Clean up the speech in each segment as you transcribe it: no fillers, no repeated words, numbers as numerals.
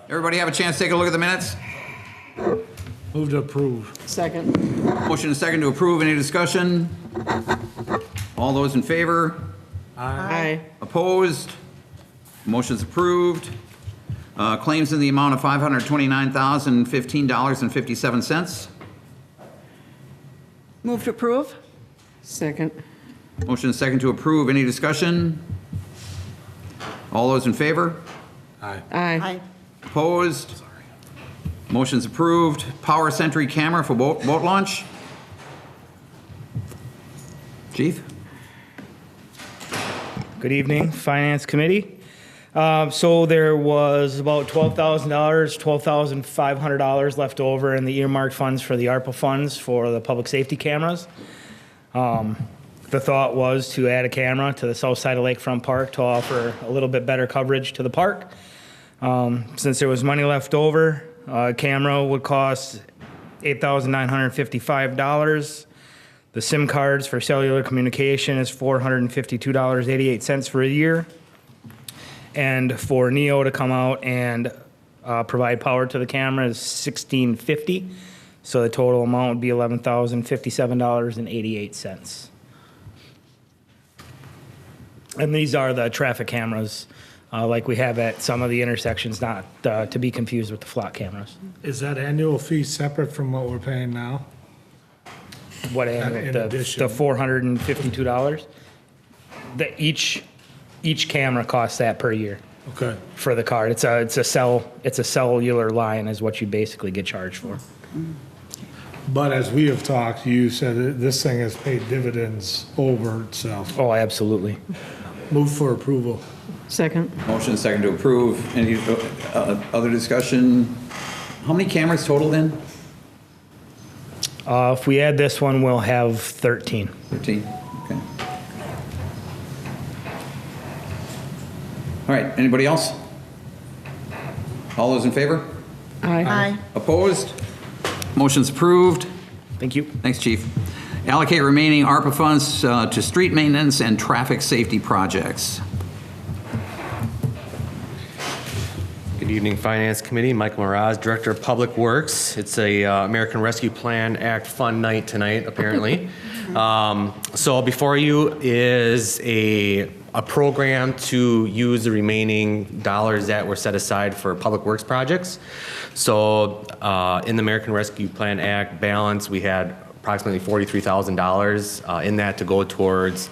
Everybody have a chance to take a look at the minutes? Move to approve. Second. Motion and second to approve. Any discussion? All those in favor? Aye. Opposed? Motion's approved. Claims in the amount of $529,015.57. Move to approve? Second. Motion and second to approve. Any discussion? All those in favor? Aye. Aye. Opposed? Motion's approved. Power Sentry camera for boat launch. Chief? Good evening, Finance Committee. So there was about $12,000, $12,500 left over in the earmarked funds for the ARPA funds for the public safety cameras. The thought was to add a camera to the south side of Lakefront Park to offer a little bit better coverage to the park. Since there was money left over, a camera would cost $8,955. The SIM cards for cellular communication is $452.88 for a year. And for NEO to come out and provide power to the camera is $1,650. So the total amount would be $11,057.88. And these are the traffic cameras like we have at some of the intersections, not to be confused with the flock cameras. Is that annual fee separate from what we're paying now? What, In the addition. $452? Each camera costs that per year Okay. for the card. It's a cellular line is what you basically get charged for. But as we have talked, you said that this thing has paid dividends over itself. Oh, absolutely. Move for approval. Second. Motion and second to approve. Any other discussion? How many cameras total then? If we add this one, we'll have 13. 13, okay. All right, anybody else? All those in favor? Aye. Opposed? Motion's approved. Thank you. Thanks, Chief. Allocate remaining ARPA funds to street maintenance and traffic safety projects. Good evening, Finance Committee. Michael Mraz, Director of Public Works. It's a American Rescue Plan Act fun night tonight, apparently. So before you is a program to use the remaining dollars that were set aside for public works projects. So in the American Rescue Plan Act balance, we had approximately $43,000 in that to go towards,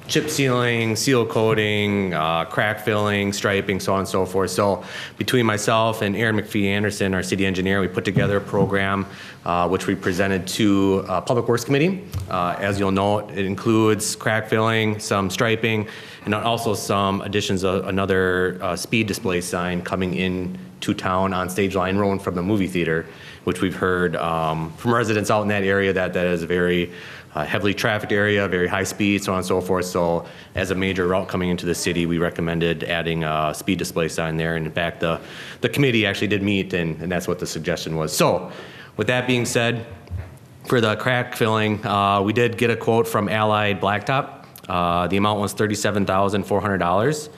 chip sealing, seal coating, crack filling, striping, so on and so forth. So between myself and Aaron McPhee Anderson, our city engineer, we put together a program which we presented to Public Works Committee. As you'll note, it includes crack filling, some striping, and also some additions of another speed display sign coming in to town on Stage Line Road from the movie theater, which we've heard from residents out in that area that is a very heavily trafficked area, very high speed, so on and so forth. So as a major route coming into the city, we recommended adding a speed display sign there. And in fact, the committee actually did meet, and that's what the suggestion was. So with that being said, for the crack filling, we did get a quote from Allied Blacktop. The amount was $37,400.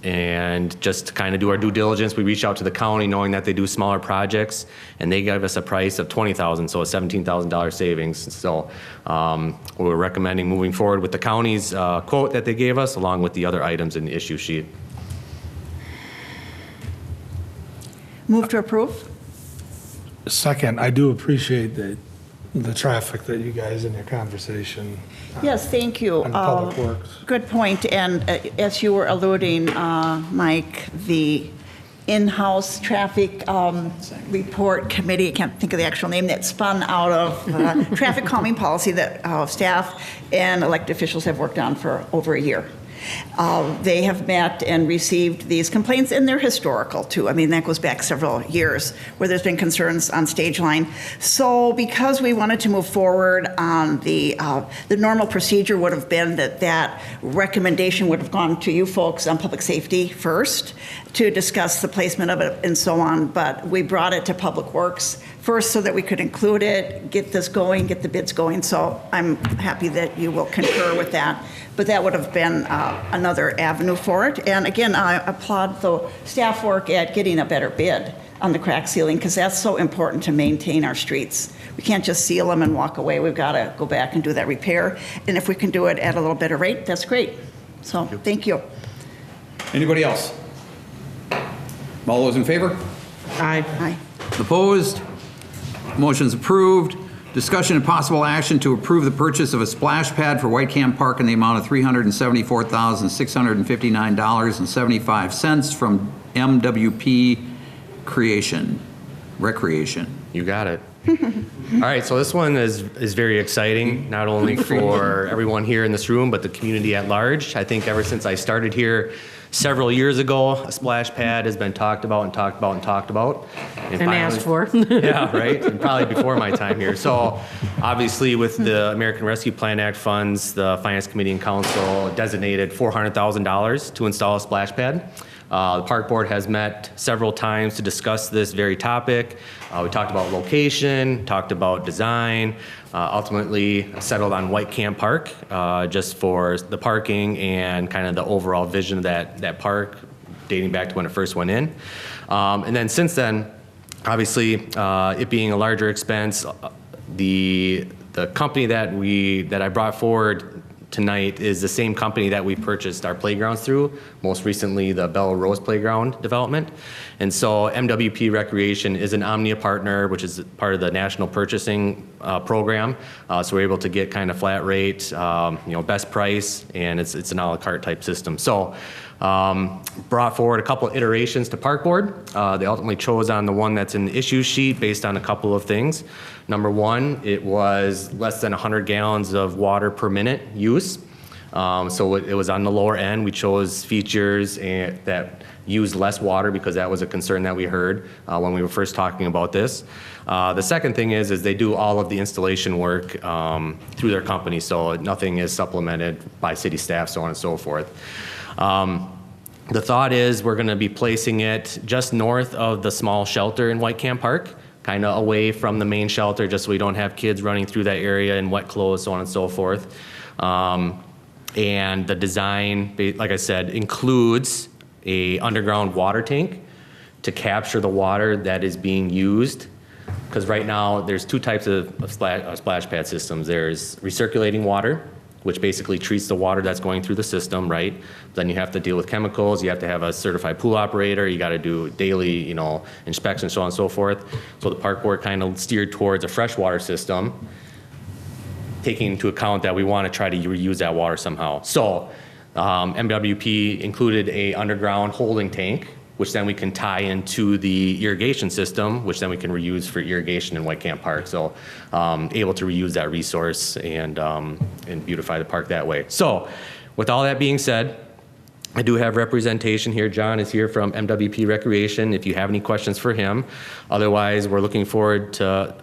And just to kind of do our due diligence, we reached out to the county knowing that they do smaller projects, and they gave us a price of $20,000, so a $17,000 savings. So we're recommending moving forward with the county's quote that they gave us, along with the other items in the issue sheet. Move to approve? Second, I do appreciate the traffic that you guys in your conversation. Yes, thank you. On Public Works. Good point. And as you were alluding, Mike, the in-house traffic report committee, I can't think of the actual name, that spun out of traffic calming policy that staff and elected officials have worked on for over a year. They have met and received these complaints, and they're historical too. I mean, that goes back several years where there's been concerns on Stage Line. So because we wanted to move forward on the normal procedure would have been that recommendation would have gone to you folks on public safety first to discuss the placement of it and so on. But we brought it to Public Works first so that we could include it, get this going, get the bids going. So I'm happy that you will concur with that. But that would have been another avenue for it. And again, I applaud the staff work at getting a better bid on the crack sealing, because that's so important to maintain our streets. We can't just seal them and walk away. We've got to go back and do that repair. And if we can do it at a little better rate, that's great. So thank you. Anybody else? All those in favor? Aye. Aye. Opposed? Motion's approved. Discussion and possible action to approve the purchase of a splash pad for White Camp Park in the amount of $374,659.75 from MWP Recreation. You got it. All right, so this one is very exciting, not only for everyone here in this room, but the community at large. I think ever since I started here several years ago, a splash pad has been talked about and talked about and talked about. And asked for. Yeah, right, and probably before my time here. So obviously with the American Rescue Plan Act funds, the Finance Committee and Council designated $400,000 to install a splash pad. The Park Board has met several times to discuss this very topic. We talked about location, talked about design, ultimately settled on White Camp Park just for the parking and kind of the overall vision of that park dating back to when it first went in. And then since then, obviously, it being a larger expense, the company that I brought forward tonight is the same company that we purchased our playgrounds through, most recently the Bella Rose Playground development. And so MWP Recreation is an Omnia partner, which is part of the national purchasing program. So we're able to get kind of flat rate, best price, and it's an a la carte type system. So brought forward a couple iterations to Park Board. They ultimately chose on the one that's in the issue sheet based on a couple of things. Number one, it was less than 100 gallons of water per minute use. So it was on the lower end. We chose features that use less water because that was a concern that we heard when we were first talking about this. The second thing is they do all of the installation work through their company, so nothing is supplemented by city staff, so on and so forth. The thought is we're going to be placing it just north of the small shelter in White Camp Park, kind of away from the main shelter, just so we don't have kids running through that area in wet clothes, so on and so forth. And the design, like I said, includes a underground water tank to capture the water that is being used. Because right now there's two types of splash pad systems. There's recirculating water, which basically treats the water that's going through the system, right? Then you have to deal with chemicals, you have to have a certified pool operator, you gotta do daily, inspections, so on and so forth. So the Park Board kind of steered towards a freshwater system, taking into account that we wanna try to reuse that water somehow. So MWP included a underground holding tank, which then we can tie into the irrigation system, which then we can reuse for irrigation in White Camp Park. So able to reuse that resource and beautify the park that way. So with all that being said, I do have representation here. John is here from MWP Recreation if you have any questions for him. Otherwise, we're looking to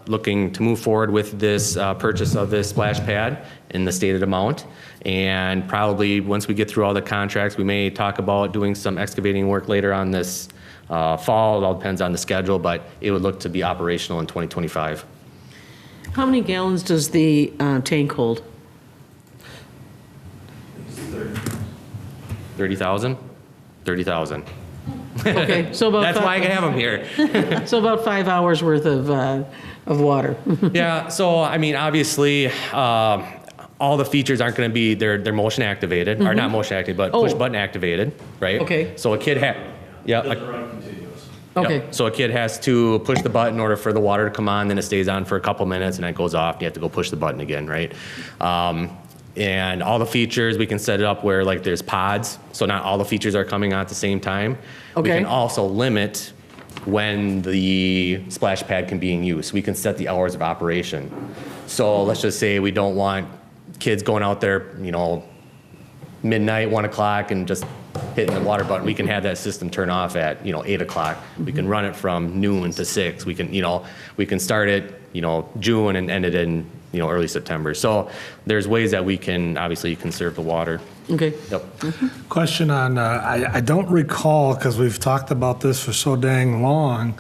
move forward with this purchase of this splash pad in the stated amount. And probably once we get through all the contracts, we may talk about doing some excavating work later on this fall. It all depends on the schedule, but it would look to be operational in 2025. How many gallons does the tank hold? 30,000? 30,000. Okay, so about That's why I can have them here. So about 5 hours worth of water. Yeah, so I mean, obviously, all the features aren't going to be, they're motion activated, or not motion activated, but push button activated, right? Okay. So a kid Okay. So a kid has to push the button in order for the water to come on, then it stays on for a couple minutes and then it goes off and you have to go push the button again, right? And all the features, we can set it up where like there's pods, so not all the features are coming on at the same time. Okay. We can also limit when the splash pad can be in use. We can set the hours of operation. So let's just say we don't want kids going out there, midnight, 1 o'clock and just hitting the water button. We can have that system turn off at, 8 o'clock. We can run it from noon to 6. We can, we can start it, June and end it in, early September. So there's ways that we can obviously conserve the water. Okay. Yep. Question on, I don't recall, because we've talked about this for so dang long,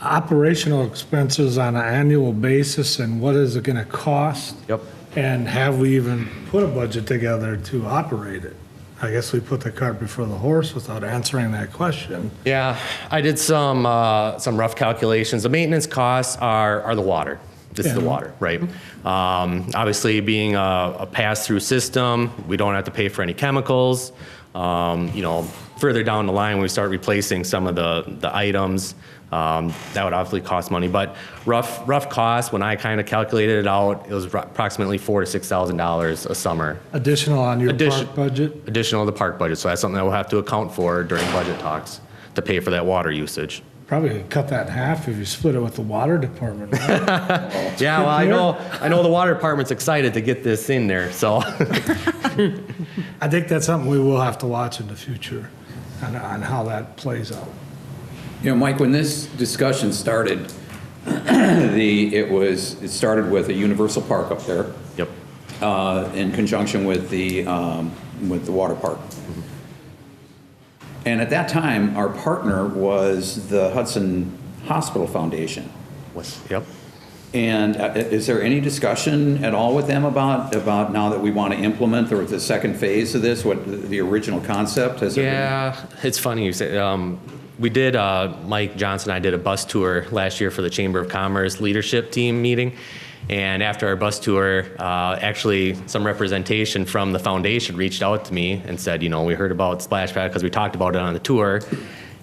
operational expenses on an annual basis and what is it gonna cost? Yep. And have we even put a budget together to operate it? I guess we put the cart before the horse without answering that question. Yeah, I did some rough calculations. The maintenance costs are the water. This is the Yeah. water, right? Obviously, being a pass-through system, we don't have to pay for any chemicals. Further down the line, when we start replacing some of the items, that would obviously cost money. But rough cost, when I kind of calculated it out, it was approximately $4,000 to $6,000 a summer. Additional on your Addition- park budget? Additional to the park budget, so that's something that we'll have to account for during budget talks to pay for that water usage. Probably could cut that in half if you split it with the water department, right? Yeah, well, I know the water department's excited to get this in there, so. I think that's something we will have to watch in the future on how that plays out. You know, Mike, when this discussion started, it started with a universal park up there. Yep. In conjunction with the water park. And at that time, our partner was the Hudson Hospital Foundation. Yep. And is there any discussion at all with them about now that we want to implement the second phase of this, what the original concept? Has there been- Yeah, it's funny you say, we did, Mike Johnson and I did a bus tour last year for the Chamber of Commerce leadership team meeting. And after our bus tour, actually some representation from the foundation reached out to me and said, we heard about Splash Pad because we talked about it on the tour.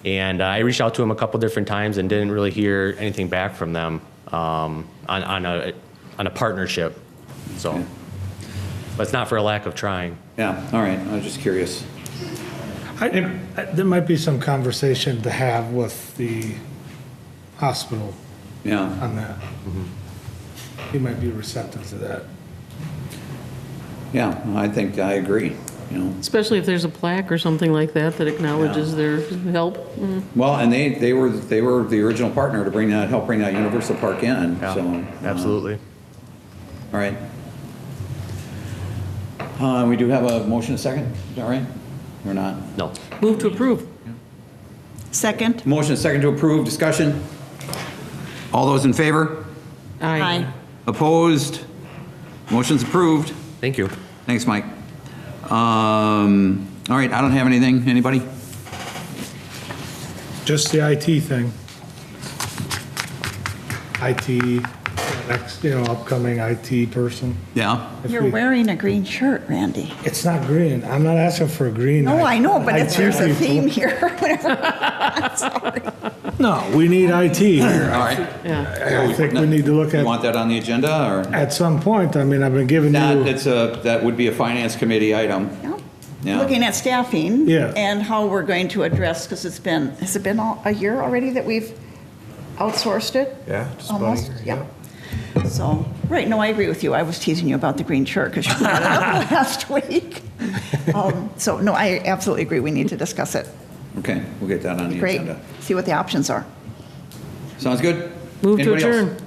And I reached out to them a couple different times and didn't really hear anything back from them on a partnership. So, but it's not for a lack of trying. Yeah, all right, I was just curious. There might be some conversation to have with the hospital Yeah, on that. He might be receptive to that. yeah, I think I agree, Especially if there's a plaque or something like that that acknowledges their help. Well, and they were the original partner to help bring that Universal Park in, Yeah, so. absolutely. All right. We do have a motion, a second, is that right? Or not? No. Move to approve. Second? Motion, a second to approve, discussion? All those in favor? Aye. Opposed? Motion's approved. Thank you. Thanks, Mike. All right, I don't have anything. Anybody? Just the IT thing. IT, next, upcoming IT person. Yeah. If You're we- wearing a green shirt, Randy. It's not green. I'm not asking for a green. No, I know, but IT there's a people. theme here. I'm sorry. No, we need IT here. All right. Yeah. I think we need to look You at, want that on the agenda, or? at some point, I've been giving you, That would be a finance committee item. Yeah. Yeah. Looking at staffing. Yeah. And how we're going to address, because has it been a year already that we've outsourced it? Yeah, just about a Almost, year, yeah. So, right, no, I agree with you. I was teasing you about the green shirt because you brought it up last week. So, no, I absolutely agree. We need to discuss it. Okay, we'll get that on the Great. agenda. See what the options are. Sounds good? Move to Anybody else? adjourn.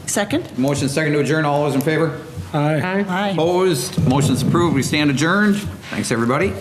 Second? Motion second to adjourn. All those in favor? aye. Aye. Aye. Opposed? Motion's approved. We stand adjourned. Thanks, everybody.